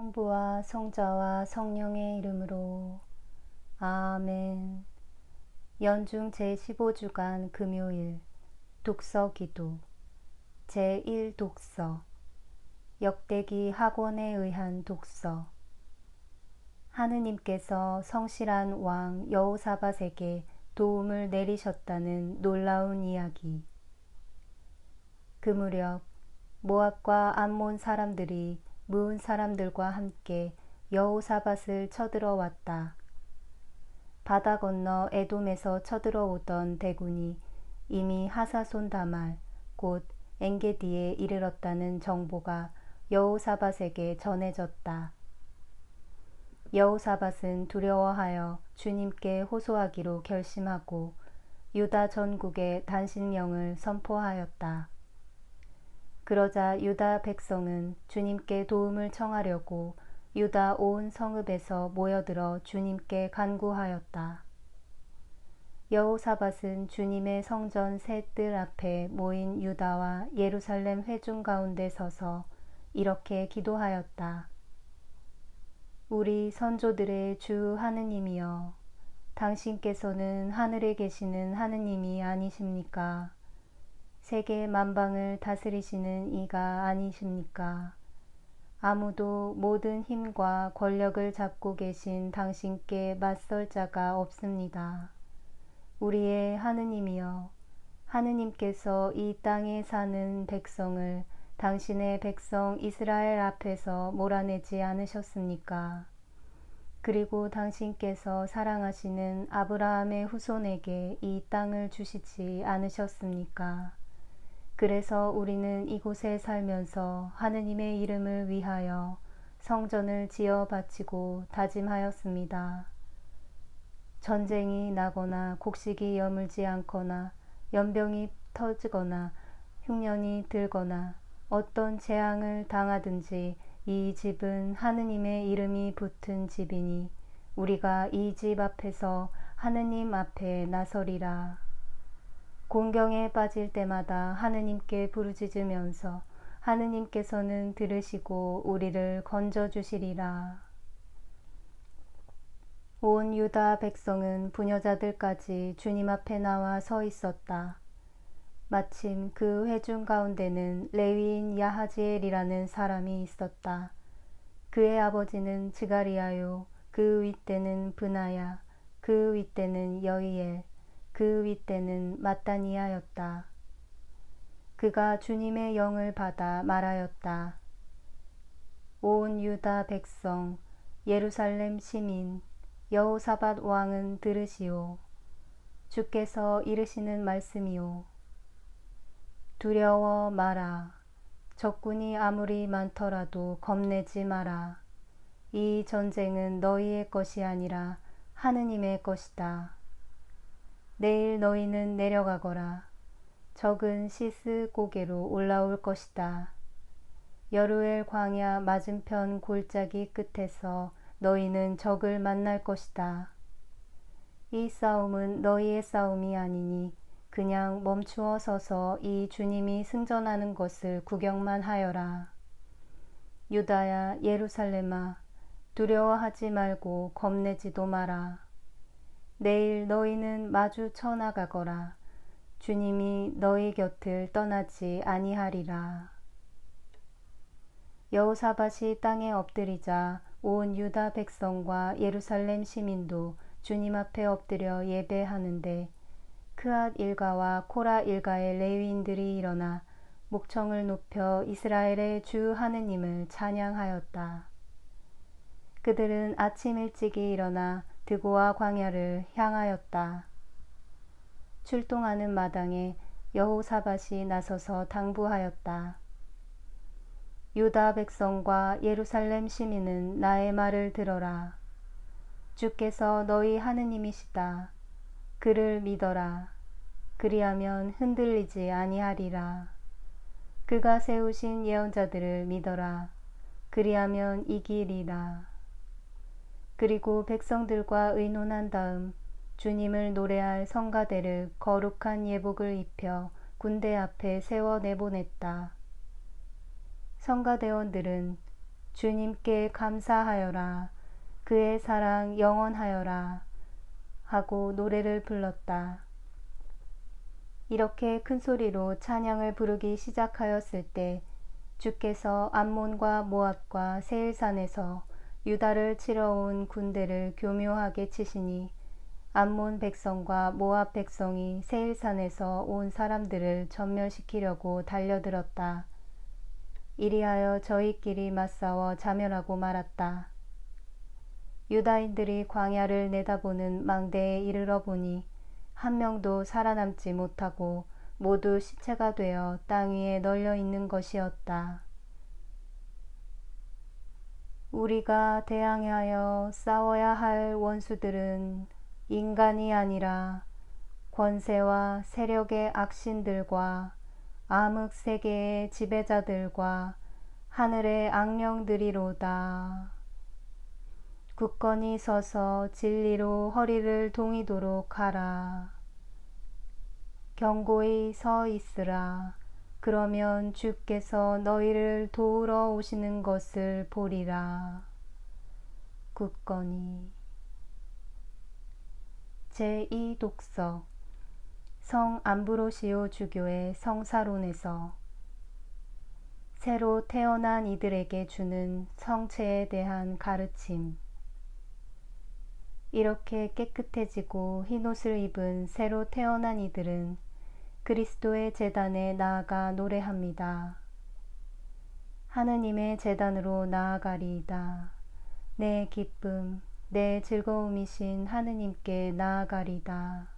성부와 성자와 성령의 이름으로 아멘. 연중 제15주간 금요일 독서기도 제1독서 역대기 학원에 의한 독서. 하느님께서 성실한 왕 여호사밧에게 도움을 내리셨다는 놀라운 이야기. 그 무렵 모압과 암몬 사람들이 무은 사람들과 함께 여호사밧을 쳐들어왔다. 바다 건너 에돔에서 쳐들어오던 대군이 이미 하사손 다말 곧 엔게디에 이르렀다는 정보가 여호사밧에게 전해졌다. 여호사밧은 두려워하여 주님께 호소하기로 결심하고 유다 전국에 단신령을 선포하였다. 그러자 유다 백성은 주님께 도움을 청하려고 유다 온 성읍에서 모여들어 주님께 간구하였다. 여호사밧은 주님의 성전 세 뜰 앞에 모인 유다와 예루살렘 회중 가운데 서서 이렇게 기도하였다. 우리 선조들의 주 하느님이여, 당신께서는 하늘에 계시는 하느님이 아니십니까? 세계 만방을 다스리시는 이가 아니십니까? 아무도 모든 힘과 권력을 잡고 계신 당신께 맞설 자가 없습니다. 우리의 하느님이여, 하느님께서 이 땅에 사는 백성을 당신의 백성 이스라엘 앞에서 몰아내지 않으셨습니까? 그리고 당신께서 사랑하시는 아브라함의 후손에게 이 땅을 주시지 않으셨습니까? 그래서 우리는 이곳에 살면서 하느님의 이름을 위하여 성전을 지어 바치고 다짐하였습니다. 전쟁이 나거나 곡식이 여물지 않거나 연병이 터지거나 흉년이 들거나 어떤 재앙을 당하든지 이 집은 하느님의 이름이 붙은 집이니 우리가 이 집 앞에서 하느님 앞에 나서리라. 곤경에 빠질 때마다 하느님께 부르짖으면서 하느님께서는 들으시고 우리를 건져주시리라. 온 유다 백성은 부녀자들까지 주님 앞에 나와 서 있었다. 마침 그 회중 가운데는 레위인 야하지엘이라는 사람이 있었다. 그의 아버지는 즈가리야요, 그 윗대는 브나야, 그 윗대는 여이엘, 그 윗대는 마따니야였다. 그가 주님의 영을 받아 말하였다. 온 유다 백성, 예루살렘 시민, 여호사밧 왕은 들으시오. 주께서 이르시는 말씀이오. 두려워 마라. 적군이 아무리 많더라도 겁내지 마라. 이 전쟁은 너희의 것이 아니라 하느님의 것이다. 내일 너희는 내려가거라. 적은 시스 고개로 올라올 것이다. 여루엘 광야 맞은편 골짜기 끝에서 너희는 적을 만날 것이다. 이 싸움은 너희의 싸움이 아니니 그냥 멈추어 서서 이 주님이 승전하는 것을 구경만 하여라. 유다야 예루살렘아, 두려워하지 말고 겁내지도 마라. 내일 너희는 마주 쳐나가거라. 주님이 너희 곁을 떠나지 아니하리라. 여호사밧이 땅에 엎드리자 온 유다 백성과 예루살렘 시민도 주님 앞에 엎드려 예배하는데 크앗 일가와 코라 일가의 레위인들이 일어나 목청을 높여 이스라엘의 주 하느님을 찬양하였다. 그들은 아침 일찍이 일어나 드고와 광야를 향하였다. 출동하는 마당에 여호사밧이 나서서 당부하였다. 유다 백성과 예루살렘 시민은 나의 말을 들어라. 주께서 너희 하느님이시다. 그를 믿어라. 그리하면 흔들리지 아니하리라. 그가 세우신 예언자들을 믿어라. 그리하면 이기리라. 그리고 백성들과 의논한 다음 주님을 노래할 성가대를 거룩한 예복을 입혀 군대 앞에 세워 내보냈다. 성가대원들은 주님께 감사하여라. 그의 사랑 영원하여라. 하고 노래를 불렀다. 이렇게 큰 소리로 찬양을 부르기 시작하였을 때 주께서 암몬과 모압과 세일산에서 유다를 치러 온 군대를 교묘하게 치시니 암몬 백성과 모압 백성이 세일산에서 온 사람들을 전멸시키려고 달려들었다. 이리하여 저희끼리 맞싸워 자멸하고 말았다. 유다인들이 광야를 내다보는 망대에 이르러 보니 한 명도 살아남지 못하고 모두 시체가 되어 땅 위에 널려 있는 것이었다. 우리가 대항하여 싸워야 할 원수들은 인간이 아니라 권세와 세력의 악신들과 암흑 세계의 지배자들과 하늘의 악령들이로다. 굳건히 서서 진리로 허리를 동이도록 하라. 견고히 서 있으라. 그러면 주께서 너희를 도우러 오시는 것을 보리라. 굳건히. 제2독서 성 암브로시오 주교의 성사론에서 새로 태어난 이들에게 주는 성체에 대한 가르침. 이렇게 깨끗해지고 흰옷을 입은 새로 태어난 이들은 그리스도의 제단에 나아가 노래합니다. 하느님의 제단으로 나아가리이다. 내 기쁨, 내 즐거움이신 하느님께 나아가리다.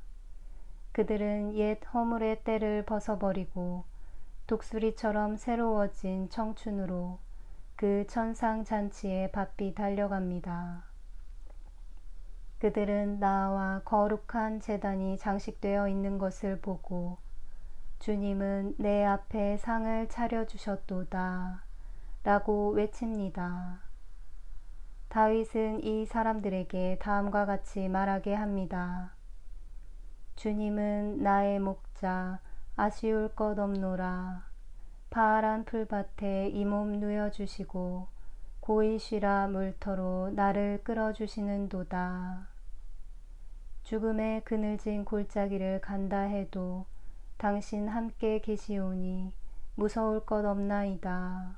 그들은 옛 허물의 때를 벗어버리고 독수리처럼 새로워진 청춘으로 그 천상잔치에 바삐 달려갑니다. 그들은 나와 거룩한 제단이 장식되어 있는 것을 보고 주님은 내 앞에 상을 차려주셨도다 라고 외칩니다. 다윗은 이 사람들에게 다음과 같이 말하게 합니다. 주님은 나의 목자 아쉬울 것 없노라. 파란 풀밭에 이 몸 누여주시고 고이 쉬라 물터로 나를 끌어주시는도다. 죽음의 그늘진 골짜기를 간다 해도 당신 함께 계시오니 무서울 것 없나이다.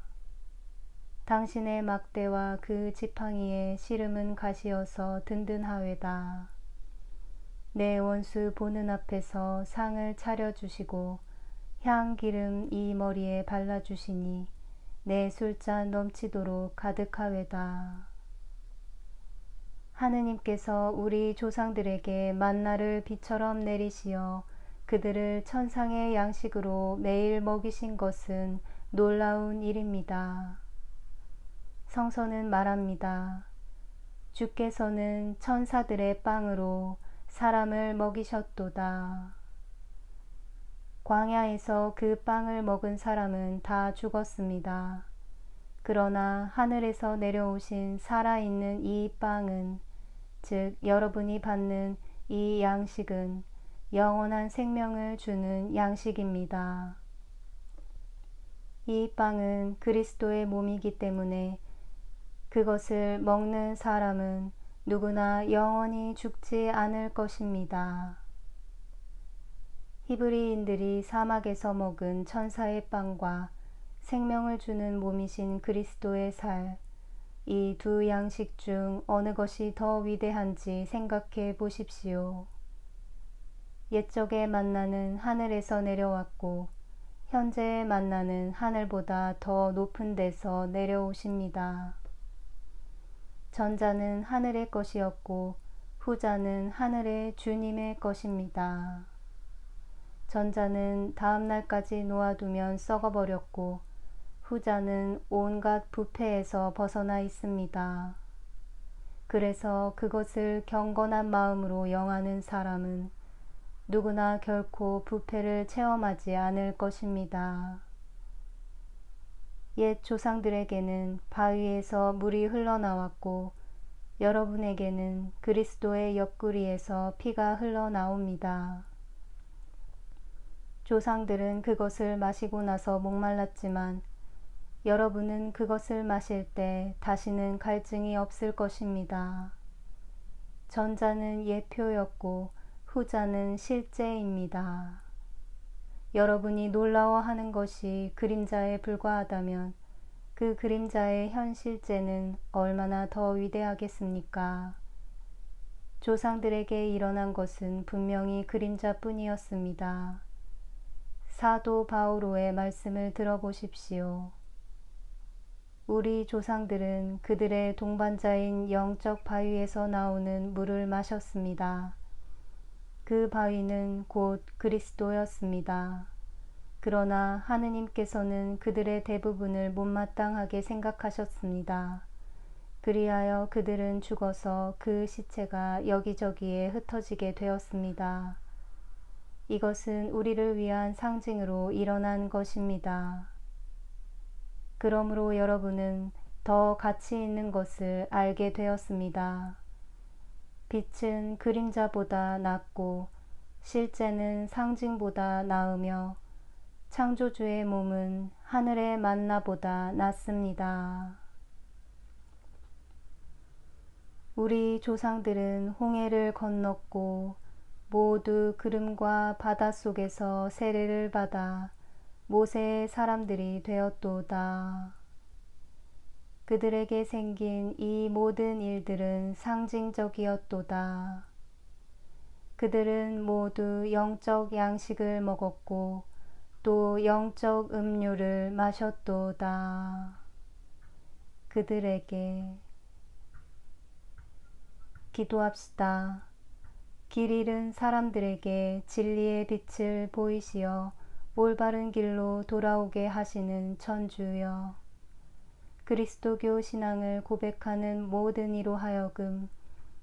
당신의 막대와 그 지팡이에 씨름은 가시어서 든든하외다. 내 원수 보는 앞에서 상을 차려주시고 향기름 이 머리에 발라주시니 내 술잔 넘치도록 가득하외다. 하느님께서 우리 조상들에게 만나를 비처럼 내리시어 그들을 천상의 양식으로 매일 먹이신 것은 놀라운 일입니다. 성서는 말합니다. 주께서는 천사들의 빵으로 사람을 먹이셨도다. 광야에서 그 빵을 먹은 사람은 다 죽었습니다. 그러나 하늘에서 내려오신 살아있는 이 빵은, 즉 여러분이 받는 이 양식은 영원한 생명을 주는 양식입니다. 이 빵은 그리스도의 몸이기 때문에 그것을 먹는 사람은 누구나 영원히 죽지 않을 것입니다. 히브리인들이 사막에서 먹은 천사의 빵과 생명을 주는 몸이신 그리스도의 살, 이 두 양식 중 어느 것이 더 위대한지 생각해 보십시오. 옛적의 만나는 하늘에서 내려왔고 현재의 만나는 하늘보다 더 높은 데서 내려오십니다. 전자는 하늘의 것이었고 후자는 하늘의 주님의 것입니다. 전자는 다음 날까지 놓아두면 썩어버렸고 후자는 온갖 부패에서 벗어나 있습니다. 그래서 그것을 경건한 마음으로 영하는 사람은 누구나 결코 부패를 체험하지 않을 것입니다. 옛 조상들에게는 바위에서 물이 흘러나왔고 여러분에게는 그리스도의 옆구리에서 피가 흘러나옵니다. 조상들은 그것을 마시고 나서 목말랐지만 여러분은 그것을 마실 때 다시는 갈증이 없을 것입니다. 전자는 예표였고 후자는 실제입니다. 여러분이 놀라워하는 것이 그림자에 불과하다면 그 그림자의 현실제는 얼마나 더 위대하겠습니까? 조상들에게 일어난 것은 분명히 그림자뿐이었습니다. 사도 바오로의 말씀을 들어보십시오. 우리 조상들은 그들의 동반자인 영적 바위에서 나오는 물을 마셨습니다. 그 바위는 곧 그리스도였습니다. 그러나 하느님께서는 그들의 대부분을 못마땅하게 생각하셨습니다. 그리하여 그들은 죽어서 그 시체가 여기저기에 흩어지게 되었습니다. 이것은 우리를 위한 상징으로 일어난 것입니다. 그러므로 여러분은 더 가치 있는 것을 알게 되었습니다. 빛은 그림자보다 낫고 실제는 상징보다 나으며 창조주의 몸은 하늘의 만나보다 낫습니다. 우리 조상들은 홍해를 건넜고 모두 구름과 바다 속에서 세례를 받아 모세의 사람들이 되었도다. 그들에게 생긴 이 모든 일들은 상징적이었도다. 그들은 모두 영적 양식을 먹었고 또 영적 음료를 마셨도다. 그들에게 기도합시다. 길 잃은 사람들에게 진리의 빛을 보이시어 올바른 길로 돌아오게 하시는 천주여, 그리스도교 신앙을 고백하는 모든 이로 하여금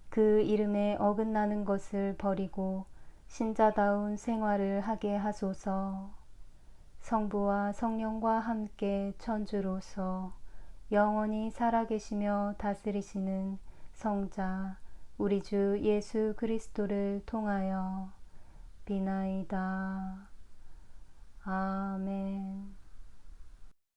그 이름에 어긋나는 것을 버리고 신자다운 생활을 하게 하소서. 성부와 성령과 함께 천주로서 영원히 살아계시며 다스리시는 성자 우리 주 예수 그리스도를 통하여 비나이다. 아멘.